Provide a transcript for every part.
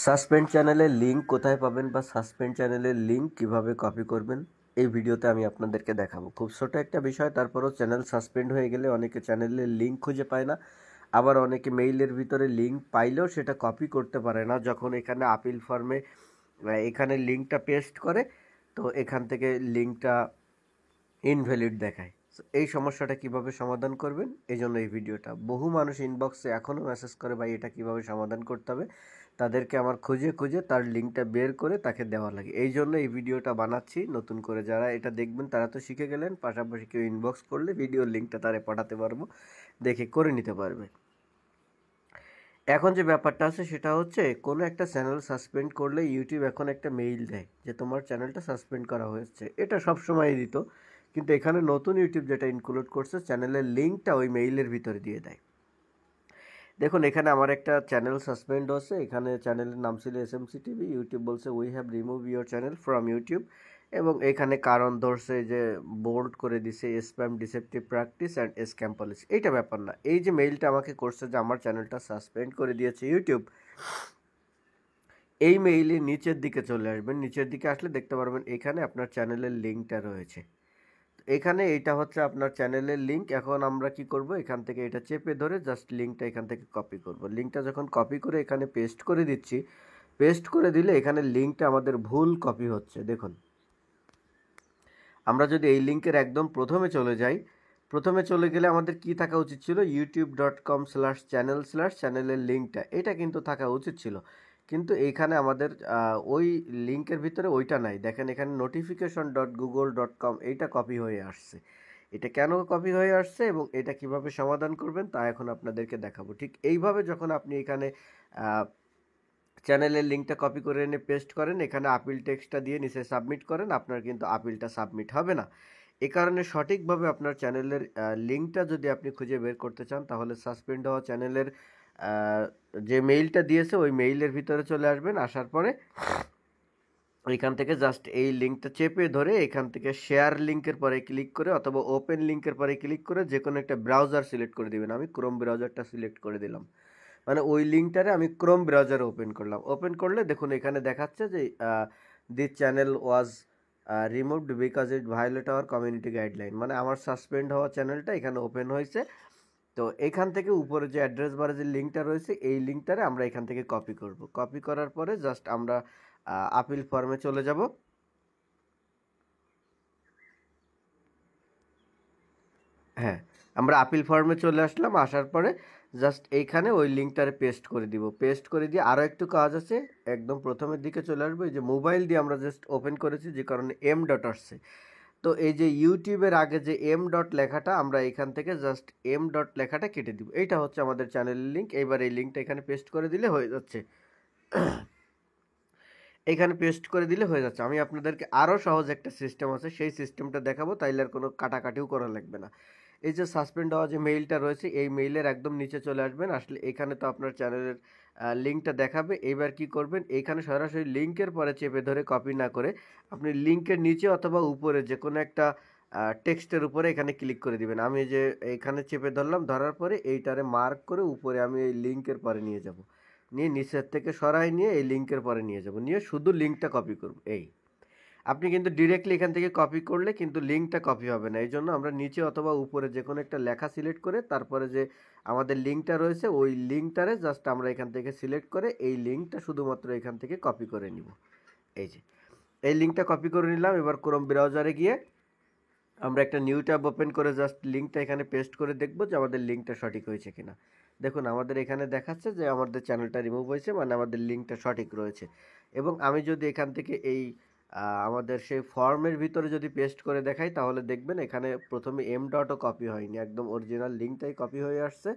Suspend চ্যানেলের link কোথায় পাবেন বা সাসপেন্ড চ্যানেলের লিঙ্ক কিভাবে কপি করবেন এই ভিডিওতে আমি আপনাদেরকে দেখাবো। খুব ছোট একটা বিষয়, তারপরও চ্যানেল সাসপেন্ড হয়ে গেলে অনেকে চ্যানেলের লিঙ্ক খুঁজে পায় না, আবার অনেকে মেইলের ভিতরে লিঙ্ক পাইলেও সেটা কপি করতে পারে না। যখন এখানে আপিল ফর্মে এখানে লিঙ্কটা পেস্ট করে, তো এখান থেকে লিঙ্কটা ইনভ্যালিড দেখায়। এই সমস্যাটা কিভাবে সমাধান করবেন, এই জন্য এই ভিডিওটা। বহু মানুষ ইনবক্সে এখনও মেসেজ করে, ভাই এটা কিভাবে সমাধান করতে হবে, তাদেরকে আমার খুঁজে খুঁজে তার লিঙ্কটা বের করে তাকে দেওয়া লাগে। এই জন্য এই ভিডিওটা বানাচ্ছি নতুন করে। যারা এটা দেখবেন তারা তো শিখে গেলেন, পাশাপাশি কেউ ইনবক্স করলে ভিডিওর লিঙ্কটা তারে পাঠাতে পারবো, দেখে করে নিতে পারবে। এখন যে ব্যাপারটা আছে সেটা হচ্ছে, কোনো একটা চ্যানেল সাসপেন্ড করলে ইউটিউব এখন একটা মেইল দেয় যে তোমার চ্যানেলটা সাসপেন্ড করা হয়েছে। এটা সবসময়ই দিত, কিন্তু এখানে নতুন ইউটিউব যেটা ইনক্লুড করছে, চ্যানেলের লিঙ্কটা ওই মেইলের ভিতরে দিয়ে দেয়। দেখুন, এখানে আমার একটা চ্যানেল সাসপেন্ড হচ্ছে। এখানে চ্যানেলের নাম ছিল এসএমসি টিভি। ইউটিউব বলছে we have remove your channel from YouTube, এবং এখানে কারণ ধরছে যে বোল্ড করে দিছে spam, deceptive practice and scam policy. এইটা ব্যাপার না। এই যে মেইলটা আমাকে করছে যে আমার চ্যানেলটা সাসপেন্ড করে দিয়েছে ইউটিউব, এই মেইলে নিচের দিকে চলে আসবেন। নিচের দিকে আসলে দেখতে পারবেন এখানে আপনার চ্যানেলের লিঙ্কটা রয়েছে। এখানে এটা হচ্ছে আপনার চ্যানেলের লিঙ্ক। এখন আমরা কি করব, এখান থেকে এটা চেপে ধরে জাস্ট লিঙ্কটা এখান থেকে কপি করব। লিঙ্কটা যখন কপি করে এখানে পেস্ট করে দিচ্ছি, পেস্ট করে দিলে এখানে লিঙ্কটা আমাদের ভুল কপি হচ্ছে। দেখুন, আমরা যদি এই লিঙ্কের একদম প্রথমে চলে যাই, প্রথমে চলে গেলে আমাদের কি থাকা উচিত ছিল, youtube.com/channel/চ্যানেলের লিঙ্কটা, এটা কিন্তু থাকা উচিত ছিল। কিন্তু এইখানে আমাদের ওই লিঙ্কের ভিতরে ওইটা নাই। দেখেন এখানে notification.google.com এইটা কপি হয়ে আসছে। এটা কেন কপি হয়ে আসছে এবং এটা কিভাবে সমাধান করবেন তা এখন আপনাদেরকে দেখাবো। ঠিক এইভাবে যখন আপনি এখানে চ্যানেলের লিঙ্কটা কপি করে এনে পেস্ট করেন, এখানে আপিল টেক্সটটা দিয়ে নিচে সাবমিট করেন, আপনার কিন্তু আপিলটা সাবমিট হবে না। এ কারণে সঠিকভাবে আপনার চ্যানেলের লিঙ্কটা যদি আপনি খুঁজে বের করতে চান, তাহলে সাসপেন্ড হওয়া চ্যানেলের যে মেইলটা দিয়েছে ওই মেইলের ভিতরে চলে আসবেন। আসার পরে এখান থেকে জাস্ট এই লিঙ্কটা চেপে ধরে এখান থেকে শেয়ার লিঙ্কের পরে ক্লিক করে অথবা ওপেন লিঙ্কের পরে ক্লিক করে যে কোনো একটা ব্রাউজার সিলেক্ট করে দিবেন। আমি ক্রোম ব্রাউজারটা সিলেক্ট করে দিলাম। মানে ওই লিঙ্কটারে আমি ক্রোম ব্রাউজারে ওপেন করলাম। ওপেন করলে দেখুন এখানে দেখাচ্ছে যে this channel was removed because it violate our community guideline. মানে আমার সাসপেন্ড হওয়া চ্যানেলটা এখানে ওপেন হয়েছে। তো এখান থেকে উপরে যে অ্যাড্রেস বারে যে লিঙ্কটা রয়েছে, এই লিঙ্কটারে আমরা এখান থেকে কপি করব। কপি করার পরে জাস্ট আমরা আপিল ফর্মে চলে যাব। হ্যাঁ, আমরা আপিল ফর্মে চলে আসলাম। আসার পরে জাস্ট এইখানে ওই লিঙ্কটারে পেস্ট করে দিব। পেস্ট করে দিয়ে আরও একটু কাজ আছে, একদম প্রথমের দিকে চলে আসবো। এই যে মোবাইল দিয়ে আমরা জাস্ট ওপেন করেছি, যে কারণে এম ডট আসছে। তো এই যে ইউটিউবের আগে যে এম ডট লেখাটা, আমরা এখান থেকে জাস্ট এম ডট লেখাটা কেটে দিব। এইটা হচ্ছে আমাদের চ্যানেলের লিঙ্ক। এইবার এই লিঙ্কটা এখানে পেস্ট করে দিলে হয়ে যাচ্ছে। এখানে পেস্ট করে দিলে হয়ে যাচ্ছে। আমি আপনাদেরকে আরও সহজ একটা সিস্টেম আছে, সেই সিস্টেমটা দেখাবো, তাইলে আর কোনো কাটাকাটিও করা লাগবে না। এই যে সাসপেন্ড হওয়া যে মেইলটা রয়েছে, এই মেইলের একদম নিচে চলে আসবেন। আসলে এখানে তো আপনার চ্যানেলের লিঙ্কটা দেখাবে। এইবার কি করবেন, এইখানে সরাসরি লিঙ্কের পরে চেপে ধরে কপি না করে আপনি লিঙ্কের নিচে অথবা উপরে যে কোনো একটা টেক্সটের উপরে এখানে ক্লিক করে দিবেন। আমি যে এখানে চেপে ধরলাম, ধরার পরে এইটারে মার্ক করে উপরে আমি এই লিঙ্কের পরে নিয়ে যাব, নিয়ে নিচের থেকে সরাই নিয়ে এই লিঙ্কের পরে নিয়ে যাব, নিয়ে শুধু লিঙ্কটা কপি করব। এই আপনি কিন্তু ডিরেক্টলি এখান থেকে কপি করলে কিন্তু লিঙ্কটা কপি হবে না। এই জন্য আমরা নিচে অথবা উপরে যে কোনো একটা লেখা সিলেক্ট করে তারপরে যে আমাদের লিঙ্কটা রয়েছে ওই লিঙ্কটারে জাস্ট আমরা এখান থেকে সিলেক্ট করে এই লিঙ্কটা শুধুমাত্র এখান থেকে কপি করে নিব। এই যে এই লিঙ্কটা কপি করে নিলাম। এবার ক্রোম ব্রাউজারে গিয়ে আমরা একটা নিউ ট্যাব ওপেন করে জাস্ট লিঙ্কটা এখানে পেস্ট করে দেখব যে আমাদের লিঙ্কটা সঠিক হয়েছে কিনা। দেখুন আমাদের এখানে দেখাচ্ছে যে আমাদের চ্যানেলটা রিমুভ হয়েছে, মানে আমাদের লিঙ্কটা সঠিক রয়েছে। এবং আমি যদি এখান থেকে এই আমাদের সেই ফর্মের ভিতরে যদি পেস্ট করে দেখাই, তাহলে দেখবেন এখানে প্রথমে এম ডটও কপি হয়নি, একদম অরিজিনাল লিঙ্কটাই কপি হয়ে আসছে।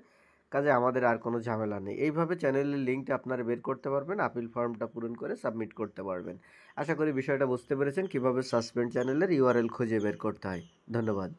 কাজে আমাদের আর কোনো ঝামেলা নেই। এইভাবে চ্যানেলের লিঙ্কটা আপনারা বের করতে পারবেন, আপিল ফর্মটা পূরণ করে সাবমিট করতে পারবেন। আশা করি বিষয়টা বুঝতে পেরেছেন, কিভাবে সাসপেন্ড চ্যানেলের ইউআরএল খুঁজে বের করতে হয়। ধন্যবাদ।